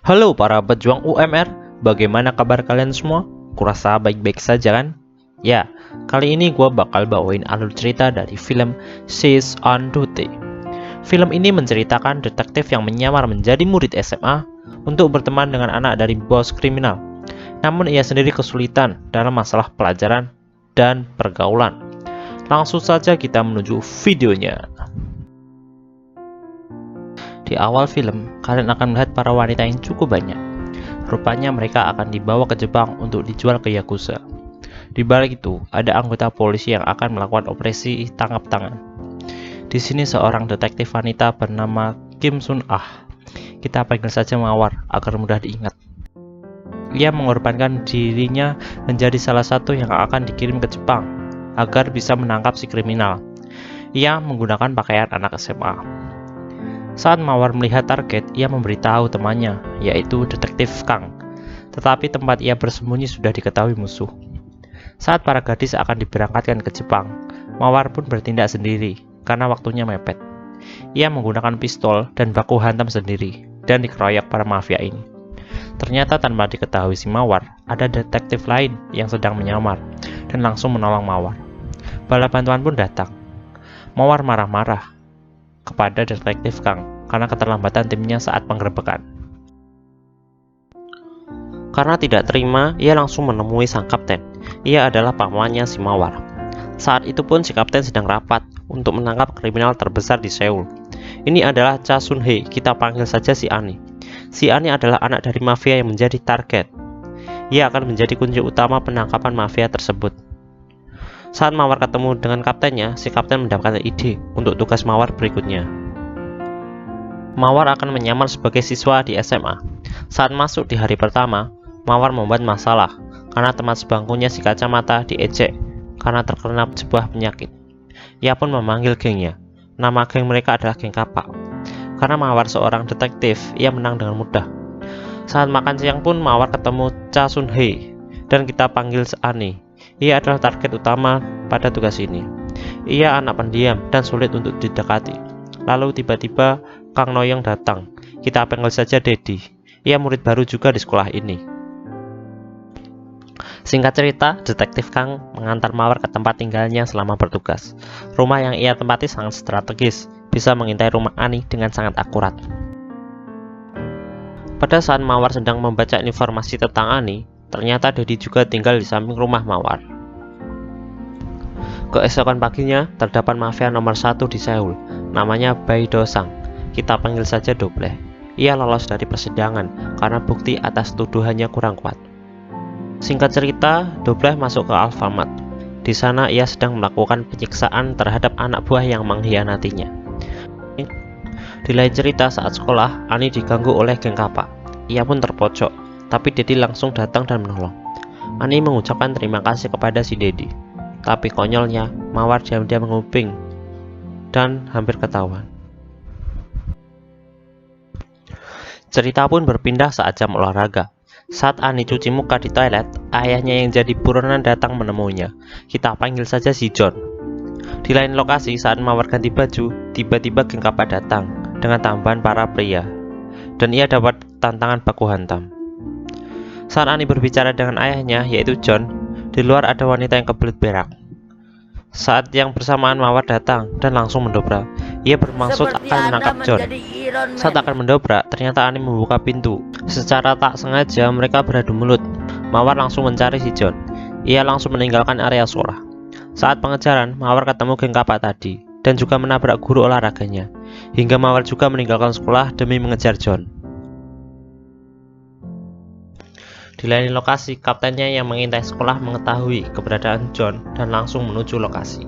Halo para pejuang UMR, bagaimana kabar kalian semua? Kurasa baik-baik saja kan? Ya, kali ini gue bakal bawain alur cerita dari film She's on Duty. Film ini menceritakan detektif yang menyamar menjadi murid SMA untuk berteman dengan anak dari bos kriminal. Namun ia sendiri kesulitan dalam masalah pelajaran dan pergaulan. Langsung saja kita menuju videonya. Di awal film, kalian akan melihat para wanita yang cukup banyak. Rupanya mereka akan dibawa ke Jepang untuk dijual ke Yakuza. Di balik itu, ada anggota polisi yang akan melakukan operasi tangkap tangan. Di sini seorang detektif wanita bernama Kim Sun Ah. Kita panggil saja Mawar agar mudah diingat. Ia mengorbankan dirinya menjadi salah satu yang akan dikirim ke Jepang agar bisa menangkap si kriminal. Ia menggunakan pakaian anak SMA. Saat Mawar melihat target, ia memberitahu temannya, yaitu detektif Kang. Tetapi tempat ia bersembunyi sudah diketahui musuh. Saat para gadis akan diberangkatkan ke Jepang, Mawar pun bertindak sendiri karena waktunya mepet. Ia menggunakan pistol dan baku hantam sendiri dan dikeroyok para mafia ini. Ternyata tanpa diketahui si Mawar, ada detektif lain yang sedang menyamar dan langsung menolong Mawar. Bala bantuan pun datang. Mawar marah-marah kepada detektif Kang karena keterlambatan timnya saat penggerbekan. Karena tidak terima, ia langsung menemui sang kapten. Ia adalah pamannya si Mawar. Saat itu pun si kapten sedang rapat untuk menangkap kriminal terbesar di Seoul. Ini adalah Cha Sun Hee, kita panggil saja si Ani. Si Ani adalah anak dari mafia yang menjadi target. Ia akan menjadi kunci utama penangkapan mafia tersebut. Saat Mawar ketemu dengan kaptennya, si kapten mendapatkan ide untuk tugas Mawar berikutnya. Mawar akan menyamar sebagai siswa di SMA. Saat masuk di hari pertama, Mawar membuat masalah karena teman sebangkunya si kacamata diejek karena terkena sebuah penyakit. Ia pun memanggil gengnya. Nama geng mereka adalah geng Kapak. Karena Mawar seorang detektif, ia menang dengan mudah. Saat makan siang pun Mawar ketemu Cha Sun Hee dan kita panggil Ani. Ia adalah target utama pada tugas ini. Ia anak pendiam dan sulit untuk didekati. Lalu tiba-tiba Kang Noyong datang. Kita panggil saja Dedi. Ia murid baru juga di sekolah ini. Singkat cerita, detektif Kang mengantar Mawar ke tempat tinggalnya selama bertugas. Rumah yang ia tempati sangat strategis, bisa mengintai rumah Ani dengan sangat akurat. Pada saat Mawar sedang membaca informasi tentang Ani, ternyata Dedi juga tinggal di samping rumah Mawar. Keesokan paginya, terdapat mafia nomor 1 di Seoul, namanya Bai Do-sang. Kita panggil saja Dobleh. Ia lolos dari persidangan karena bukti atas tuduhannya kurang kuat. Singkat cerita, Dobleh masuk ke Alfamart. Di sana ia sedang melakukan penyiksaan terhadap anak buah yang mengkhianatinya. Di lain cerita, saat sekolah, Ani diganggu oleh geng Kapak. Ia pun terpojok, tapi Dedi langsung datang dan menolong. Ani mengucapkan terima kasih kepada si Dedi. Tapi konyolnya, Mawar diam-diam menguping dan hampir ketahuan. Cerita pun berpindah saat jam olahraga. Saat Ani cuci muka di toilet, ayahnya yang jadi buronan datang menemuinya. Kita panggil saja si John. Di lain lokasi, saat Mawar ganti baju, tiba-tiba geng Kapak datang dengan tambahan para pria. Dan ia dapat tantangan baku hantam. Saat Ani berbicara dengan ayahnya, yaitu John, di luar ada wanita yang kebelet berak. Saat yang bersamaan Mawar datang dan langsung mendobrak. Ia bermaksud akan menangkap John. Saat akan mendobrak, ternyata Ani membuka pintu. Secara tak sengaja mereka beradu mulut. Mawar langsung mencari si John. Ia langsung meninggalkan area sekolah. Saat pengejaran, Mawar ketemu geng Kapak tadi dan juga menabrak guru olahraganya. Hingga Mawar juga meninggalkan sekolah demi mengejar John. Di lain lokasi, kaptennya yang mengintai sekolah mengetahui keberadaan John dan langsung menuju lokasi.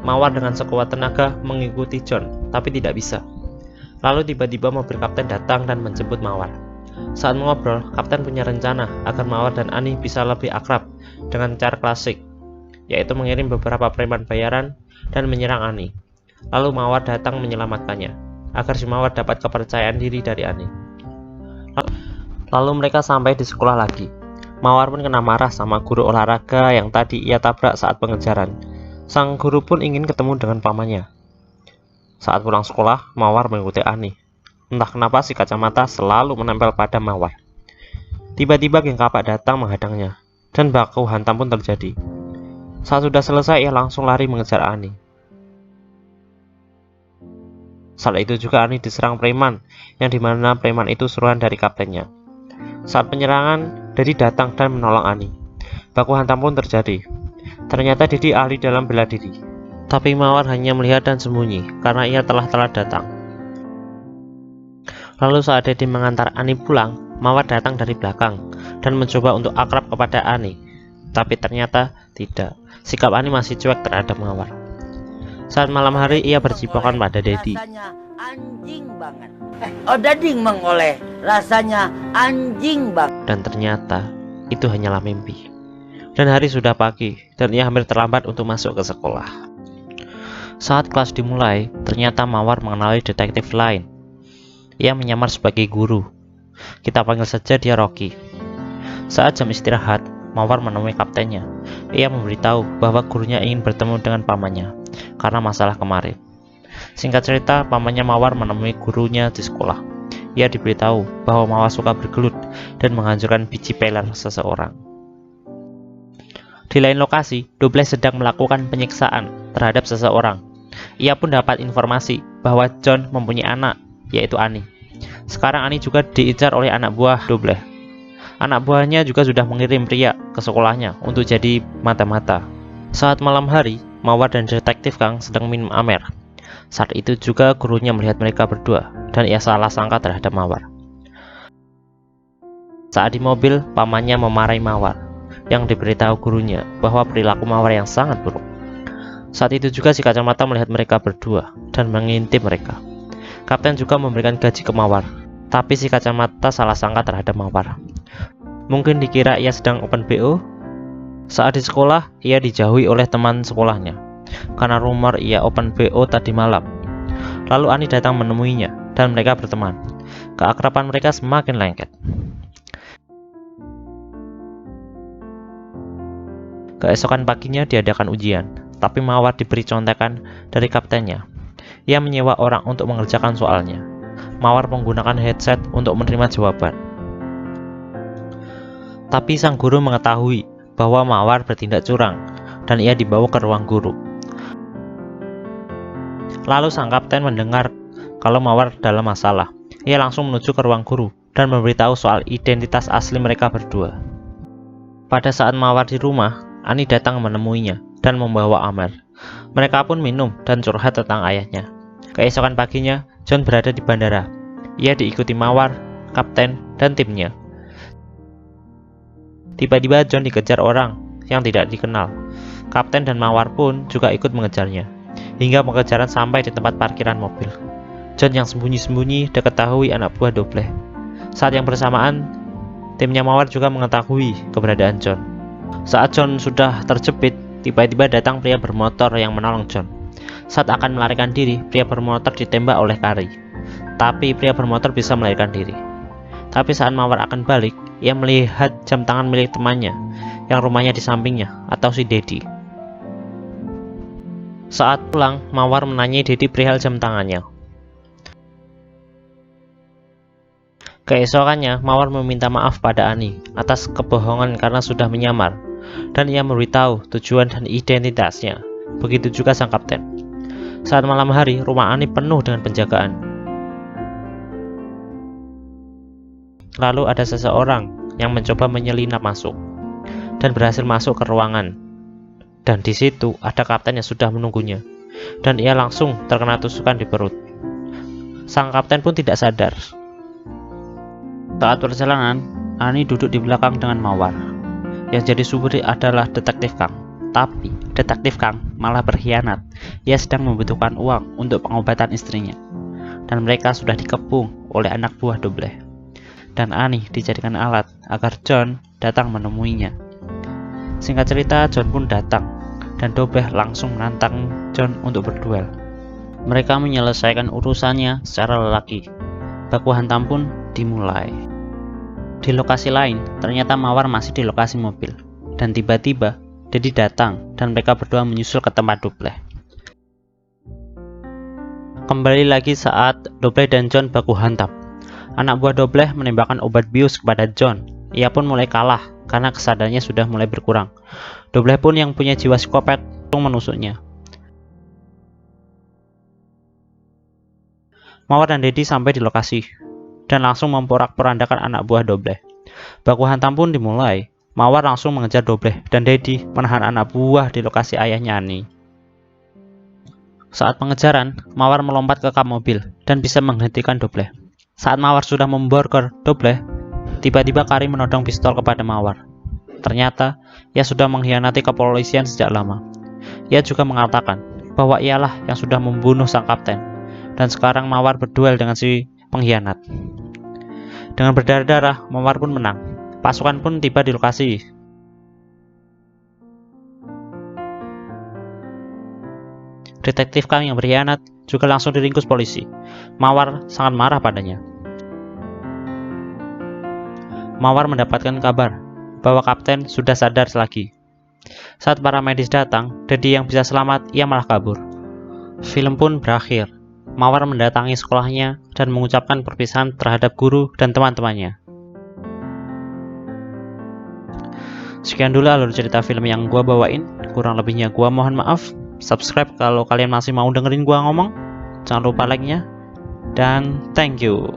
Mawar dengan sekuat tenaga mengikuti John, tapi tidak bisa. Lalu tiba-tiba mobil kapten datang dan menjemput Mawar. Saat mengobrol, kapten punya rencana agar Mawar dan Ani bisa lebih akrab dengan cara klasik, yaitu mengirim beberapa preman bayaran dan menyerang Ani. Lalu Mawar datang menyelamatkannya, agar si Mawar dapat kepercayaan diri dari Ani. Lalu mereka sampai di sekolah lagi. Mawar pun kena marah sama guru olahraga yang tadi ia tabrak saat pengejaran. Sang guru pun ingin ketemu dengan pamannya. Saat pulang sekolah, Mawar mengikuti Ani. Entah kenapa si kacamata selalu menempel pada Mawar. Tiba-tiba geng kapak datang menghadangnya, dan baku hantam pun terjadi. Saat sudah selesai, ia langsung lari mengejar Ani. Saat itu juga Ani diserang preman, yang dimana preman itu suruhan dari kaptennya. Saat penyerangan, Dedi datang dan menolong Ani. Baku hantam pun terjadi. Ternyata Dedi ahli dalam bela diri. Tapi Mawar hanya melihat dan sembunyi, karena ia telah datang. Lalu saat Dedi mengantar Ani pulang, Mawar datang dari belakang, dan mencoba untuk akrab kepada Ani. Tapi ternyata tidak. Sikap Ani masih cuek terhadap Mawar. Saat malam hari, ia berjibakan pada Dedi. Rasanya anjing banget. Dading mengoleh, rasanya anjing banget. Dan ternyata itu hanyalah mimpi. Dan hari sudah pagi, dan ia hampir terlambat untuk masuk ke sekolah. Saat kelas dimulai, ternyata Mawar mengenali detektif lain. Ia menyamar sebagai guru. Kita panggil saja dia Rocky. Saat jam istirahat, Mawar menemui kaptennya. Ia memberitahu bahwa gurunya ingin bertemu dengan pamannya karena masalah kemarin. Singkat cerita, pamannya Mawar menemui gurunya di sekolah. Ia diberitahu bahwa Mawar suka bergelut dan menghancurkan biji peler seseorang. Di lain lokasi, Doble sedang melakukan penyiksaan terhadap seseorang. Ia pun dapat informasi bahwa John mempunyai anak, yaitu Ani. Sekarang Ani juga diincar oleh anak buah Doble. Anak buahnya juga sudah mengirim pria ke sekolahnya untuk jadi mata-mata. Saat malam hari, Mawar dan detektif Kang sedang minum amer. Saat itu juga gurunya melihat mereka berdua, dan ia salah sangka terhadap Mawar. Saat di mobil, pamannya memarahi Mawar, yang diberitahu gurunya bahwa perilaku Mawar yang sangat buruk. Saat itu juga si kacamata melihat mereka berdua, dan mengintip mereka. Kapten juga memberikan gaji ke Mawar, tapi si kacamata salah sangka terhadap Mawar. Mungkin dikira ia sedang open BO. Saat di sekolah, ia dijauhi oleh teman sekolahnya karena rumor ia open BO tadi malam. Lalu Ani datang menemuinya dan mereka berteman. Keakraban mereka semakin lengket. Keesokan paginya diadakan ujian, tapi Mawar diberi contekan dari kaptennya. Ia menyewa orang untuk mengerjakan soalnya. Mawar menggunakan headset untuk menerima jawaban. Tapi sang guru mengetahui bahwa Mawar bertindak curang, dan ia dibawa ke ruang guru. Lalu sang kapten mendengar kalau Mawar dalam masalah. Ia langsung menuju ke ruang guru dan memberitahu soal identitas asli mereka berdua. Pada saat Mawar di rumah, Ani datang menemuinya dan membawa amer. Mereka pun minum dan curhat tentang ayahnya. Keesokan paginya, John berada di bandara. Ia diikuti Mawar, kapten, dan timnya. Tiba-tiba John dikejar orang yang tidak dikenal. Kapten dan Mawar pun juga ikut mengejarnya, hingga pengejaran sampai di tempat parkiran mobil. John yang sembunyi-sembunyi diketahui anak buah Doble. Saat yang bersamaan, timnya Mawar juga mengetahui keberadaan John. Saat John sudah terjepit, tiba-tiba datang pria bermotor yang menolong John. Saat akan melarikan diri, pria bermotor ditembak oleh Kari. Tapi pria bermotor bisa melarikan diri. Tapi saat Mawar akan balik, ia melihat jam tangan milik temannya yang rumahnya di sampingnya, atau si Dedi. Saat pulang, Mawar menanyai Dedi perihal jam tangannya. Keesokannya, Mawar meminta maaf pada Ani atas kebohongan karena sudah menyamar, dan ia memberitahu tujuan dan identitasnya. Begitu juga sang kapten. Saat malam hari, rumah Ani penuh dengan penjagaan. Lalu ada seseorang yang mencoba menyelinap masuk dan berhasil masuk ke ruangan. Dan di situ ada kapten yang sudah menunggunya, dan ia langsung terkena tusukan di perut. Sang kapten pun tidak sadar. Saat perjalanan, Ani duduk di belakang dengan Mawar. Yang jadi supir adalah detektif Kang. Tapi detektif Kang malah berkhianat. Ia sedang membutuhkan uang untuk pengobatan istrinya, dan mereka sudah dikepung oleh anak buah Doble. Dan Ani dijadikan alat agar John datang menemuinya. Singkat cerita, John pun datang, dan Doble langsung menantang John untuk berduel. Mereka menyelesaikan urusannya secara lelaki. Baku hantam pun dimulai. Di lokasi lain, ternyata Mawar masih di lokasi mobil, dan tiba-tiba Dedi datang dan mereka berdua menyusul ke tempat Doble. Kembali lagi saat Doble dan John baku hantam. Anak buah Doble menembakkan obat bius kepada John. Ia pun mulai kalah karena kesadarannya sudah mulai berkurang. Doble pun yang punya jiwa psikopat menusuknya. Mawar dan Dedi sampai di lokasi dan langsung memporak-porandakan anak buah Doble. Baku hantam pun dimulai. Mawar langsung mengejar Doble dan Dedi menahan anak buah di lokasi ayahnya Ani. Saat pengejaran, Mawar melompat ke kap mobil dan bisa menghentikan Doble. Saat Mawar sudah memborgol Doble, tiba-tiba Kari menodong pistol kepada Mawar. Ternyata, ia sudah mengkhianati kepolisian sejak lama. Ia juga mengatakan bahwa ialah yang sudah membunuh sang kapten, dan sekarang Mawar berduel dengan si pengkhianat. Dengan berdarah-darah, Mawar pun menang. Pasukan pun tiba di lokasi. Detektif kami yang berkhianat juga langsung diringkus polisi. Mawar sangat marah padanya. Mawar mendapatkan kabar bahwa kapten sudah sadar lagi. Saat para medis datang, Dedi yang bisa selamat, ia malah kabur. Film pun berakhir. Mawar mendatangi sekolahnya dan mengucapkan perpisahan terhadap guru dan teman-temannya. Sekian dulu alur cerita film yang gua bawain. Kurang lebihnya gua mohon maaf. Subscribe kalau kalian masih mau dengerin gua ngomong. Jangan lupa like-nya. Dan thank you.